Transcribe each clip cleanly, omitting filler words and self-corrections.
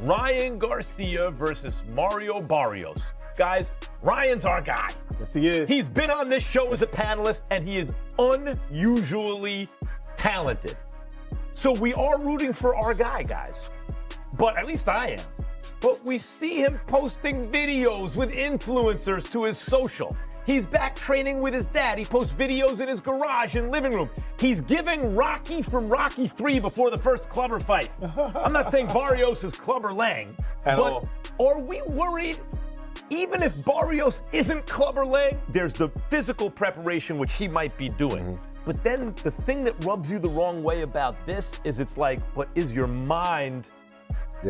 Ryan Garcia versus Mario Barrios. Guys, Ryan's our guy. Yes, he is. He's been on this show as a panelist, and he is unusually talented. So we are rooting for our guy, guys. But at least I am. But we see him posting videos with influencers to his social. He's back training with his dad. He posts videos in his garage and living room. He's giving Rocky from Rocky 3 before the first Clubber fight. I'm not saying Barrios is Clubber Lang, but are we worried? Even if Barrios isn't Clubber Lang, there's the physical preparation which he might be doing. But then the thing that rubs you the wrong way about this is it's like, but is your mind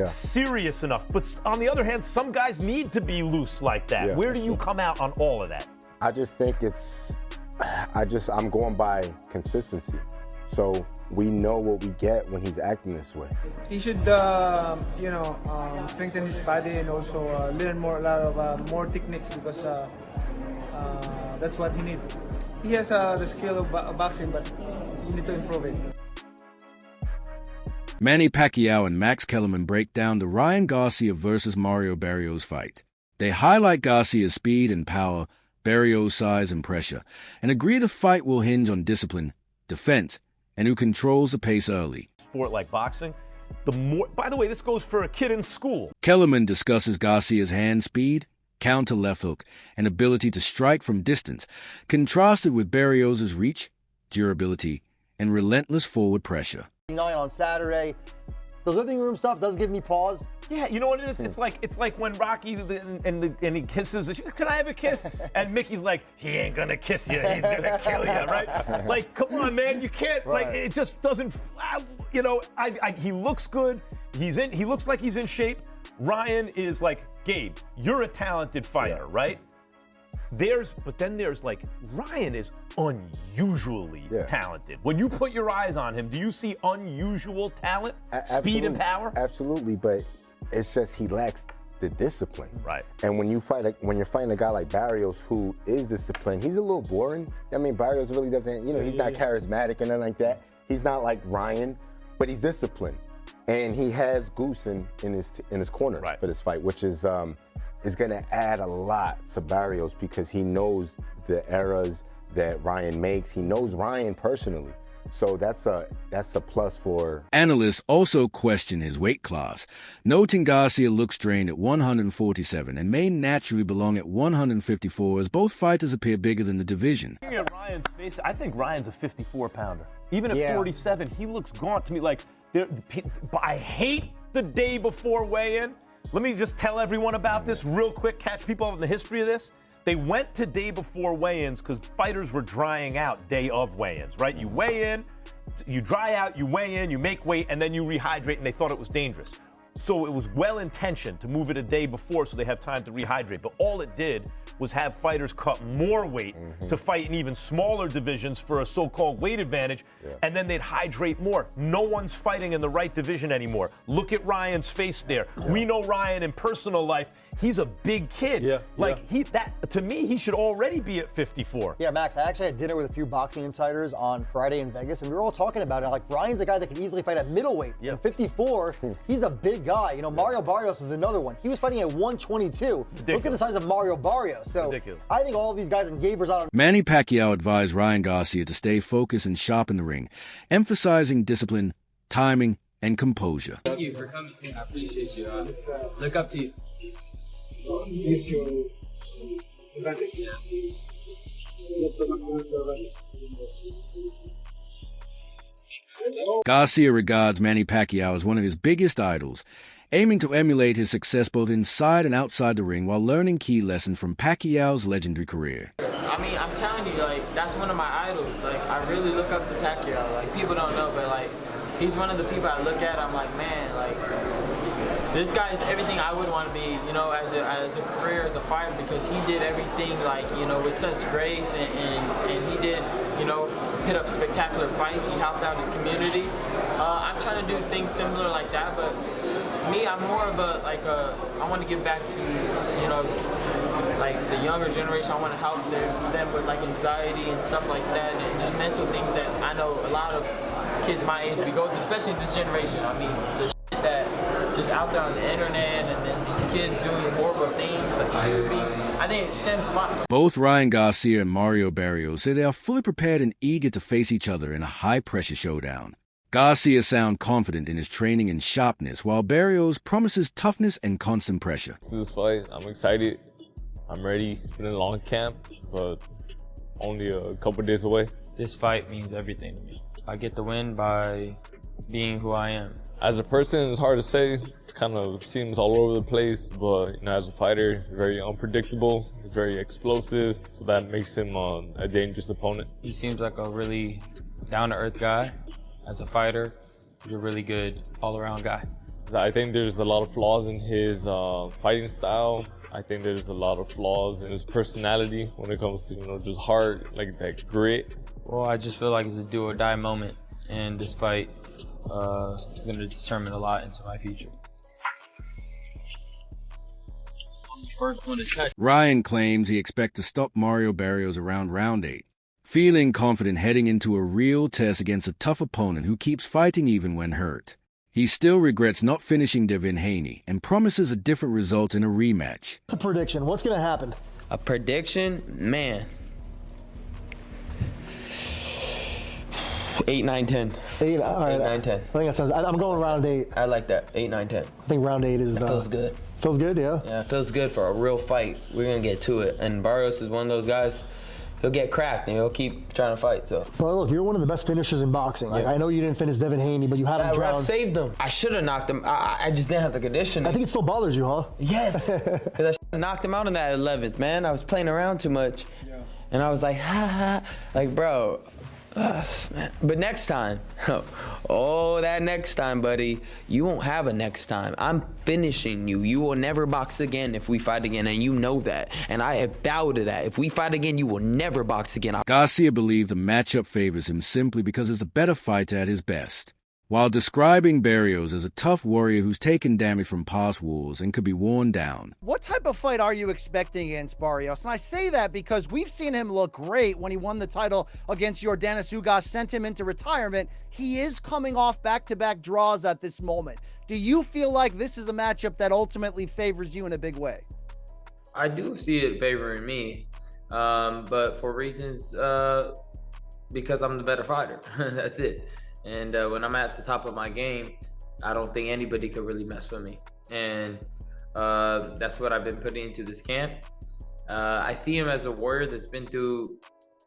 serious enough? But on the other hand, some guys need to be loose like that. Yeah, Where do you come out on all of that? I just think I'm going by consistency. So we know what we get when he's acting this way. He should, strengthen his body and also learn a lot of more techniques because that's what he needs. He has the skill of boxing, but you need to improve it. Manny Pacquiao and Max Kellerman break down the Ryan Garcia versus Mario Barrios fight. They highlight Garcia's speed and power, Barrios' size and pressure, and agree the fight will hinge on discipline, defense, and who controls the pace early. Sport like boxing, the more, by the way, this goes for a kid in school. Kellerman discusses Garcia's hand speed, counter left hook, and ability to strike from distance, contrasted with Barrios' reach, durability, and relentless forward pressure. On Saturday, the living room stuff does give me pause. Yeah, you know what it is? It's like when Rocky and he kisses. Can I have a kiss? And Mickey's like, he ain't gonna kiss you. He's gonna kill you, right? Like, come on, man, you can't. Right. Like, it just doesn't. He looks good. He looks like he's in shape. Ryan is like, Gabe, you're a talented fighter, right? But then there's like, Ryan is unusually talented. When you put your eyes on him, do you see unusual talent, speed and power? Absolutely, but it's just he lacks the discipline. Right. And when you're fighting a guy like Barrios who is disciplined, he's a little boring. I mean, Barrios really doesn't, he's not charismatic or nothing like that. He's not like Ryan, but he's disciplined. And he has Goose in his corner for this fight, which is going to add a lot to Barrios because he knows the errors that Ryan makes. He knows Ryan personally. So that's a plus for... Analysts also question his weight class, noting Garcia looks strained at 147 and may naturally belong at 154 as both fighters appear bigger than the division. Looking at Ryan's face, I think Ryan's a 54-pounder. Even at 47, he looks gaunt to me. Like, I hate the day before weigh-in. Let me just tell everyone about this real quick, catch people up in the history of this. They went to day before weigh-ins because fighters were drying out day of weigh-ins, right? You weigh in, you dry out, you weigh in, you make weight, and then you rehydrate, and they thought it was dangerous. So it was well-intentioned to move it a day before so they have time to rehydrate. But all it did was have fighters cut more weight to fight in even smaller divisions for a so-called weight advantage, and then they'd hydrate more. No one's fighting in the right division anymore. Look at Ryan's face there. We know Ryan in personal life. He's a big kid. To me, he should already be at 54. Yeah, Max, I actually had dinner with a few boxing insiders on Friday in Vegas, and we were all talking about it. Like, Ryan's a guy that could easily fight at middleweight. At 54, he's a big guy. Mario Barrios is another one. He was fighting at 122. Look at the size of Mario Barrios. So I think all of these guys, and Gabe Rosado. Manny Pacquiao advised Ryan Garcia to stay focused and sharp in the ring, emphasizing discipline, timing, and composure. Thank you for coming. I appreciate you. Look up to you. Garcia regards Manny Pacquiao as one of his biggest idols, aiming to emulate his success both inside and outside the ring while learning key lessons from Pacquiao's legendary career. I mean, I'm telling you, like, that's one of my idols. Like, I really look up to Pacquiao. Like, people don't know, but, like, he's one of the people I look at, I'm like, man, like, this guy is everything I would want to be, as a career, as a fighter, because he did everything, like, with such grace, and he did, put up spectacular fights. He helped out his community. I'm trying to do things similar like that, but me, I'm more of I want to give back to, like the younger generation. I want to help them with like anxiety and stuff like that, and just mental things that I know a lot of kids my age we go through, especially this generation. I mean, the shit that just out there on the internet, and then these kids doing horrible things like shooting. I think it stems a lot from Both Ryan Garcia and Mario Barrios say they are fully prepared and eager to face each other in a high-pressure showdown. Garcia sounds confident in his training and sharpness, while Barrios promises toughness and constant pressure. This fight, I'm excited. I'm ready. It's been a long camp, but only a couple days away. This fight means everything to me. I get the win by being who I am. As a person, it's hard to say. It kind of seems all over the place, but as a fighter, very unpredictable, very explosive, so that makes him a dangerous opponent. He seems like a really down-to-earth guy. As a fighter, you're a really good all-around guy. I think there's a lot of flaws in his fighting style. I think there's a lot of flaws in his personality when it comes to, just heart, like that grit. Well, I just feel like it's a do-or-die moment, and this fight is going to determine a lot into my future. Ryan claims he expects to stop Mario Barrios around round 8, feeling confident heading into a real test against a tough opponent who keeps fighting even when hurt. He still regrets not finishing Devin Haney and promises a different result in a rematch. What's a prediction? What's going to happen? a prediction, man. 8, 9, 10. 8, all right. 8, 9, 10. I think that sounds. I'm going round 8. I like that. 8, 9, 10. I think round 8 is. That feels good. Feels good, yeah. Yeah, it feels good for a real fight. We're gonna get to it. And Barrios is one of those guys. He'll get cracked and he'll keep trying to fight. So. Well, look, you're one of the best finishers in boxing. Like, I know you didn't finish Devin Haney, but you had him That ref drowned. saved him. I should have knocked him. I just didn't have the conditioning. I think it still bothers you, huh? Yes, because I should have knocked him out in that 11th, man. I was playing around too much. Yeah. And I was like, ha ha. Like, bro. Man. But next time, that next time, buddy, you won't have a next time. I'm finishing you. You will never box again if we fight again, and you know that. And I have vowed to that. If we fight again, you will never box again. Garcia believes the matchup favors him simply because he's a better fighter at his best, while describing Barrios as a tough warrior who's taken damage from past wars and could be worn down. What type of fight are you expecting against Barrios? And I say that because we've seen him look great when he won the title against Yordenis Ugas, sent him into retirement. He is coming off back-to-back draws at this moment. Do you feel like this is a matchup that ultimately favors you in a big way? I do see it favoring me, but for reasons, because I'm the better fighter. That's it. And when I'm at the top of my game, I don't think anybody could really mess with me. And that's what I've been putting into this camp. I see him as a warrior that's been through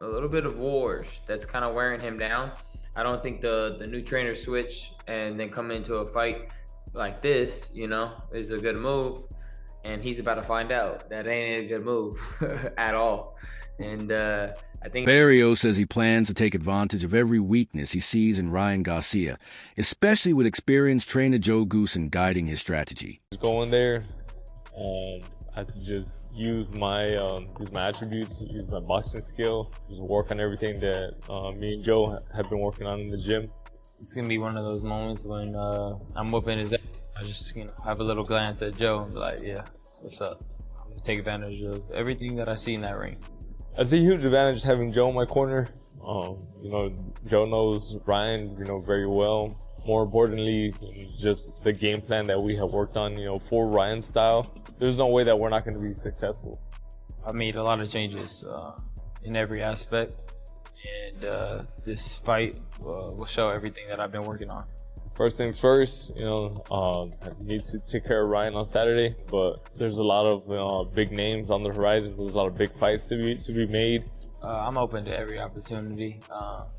a little bit of wars that's kind of wearing him down. I don't think the new trainer switch and then come into a fight like this, is a good move. And he's about to find out that ain't a good move at all. And I think Barrios says he plans to take advantage of every weakness he sees in Ryan Garcia, especially with experienced trainer Joe Goosen guiding his strategy. Just go in there, I have to just use my attributes, use my boxing skill, just work on everything that me and Joe have been working on in the gym. It's gonna be one of those moments when I'm whooping his ass. I just have a little glance at Joe and be like, yeah, what's up? I'm gonna take advantage of everything that I see in that ring. I see a huge advantage having Joe in my corner. Joe knows Ryan, very well. More importantly, just the game plan that we have worked on, for Ryan's style. There's no way that we're not going to be successful. I've made a lot of changes in every aspect, and this fight will show everything that I've been working on. First things first, I need to take care of Ryan on Saturday, but there's a lot of big names on the horizon. There's a lot of big fights to be made. I'm open to every opportunity,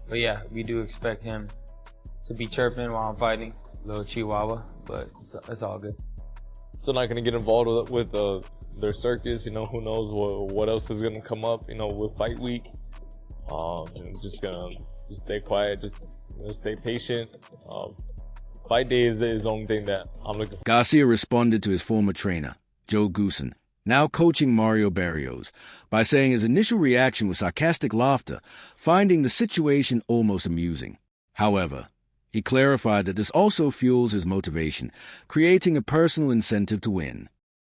but yeah, we do expect him to be chirping while I'm fighting, little chihuahua, but it's all good. Still not going to get involved with their circus. Who knows what else is going to come up, with fight week. I'm just going to stay quiet, just stay patient. Fight day is the only thing that I'm looking for. Garcia responded to his former trainer, Joe Goosen, now coaching Mario Barrios, by saying his initial reaction was sarcastic laughter, finding the situation almost amusing. However, he clarified that this also fuels his motivation, creating a personal incentive to win.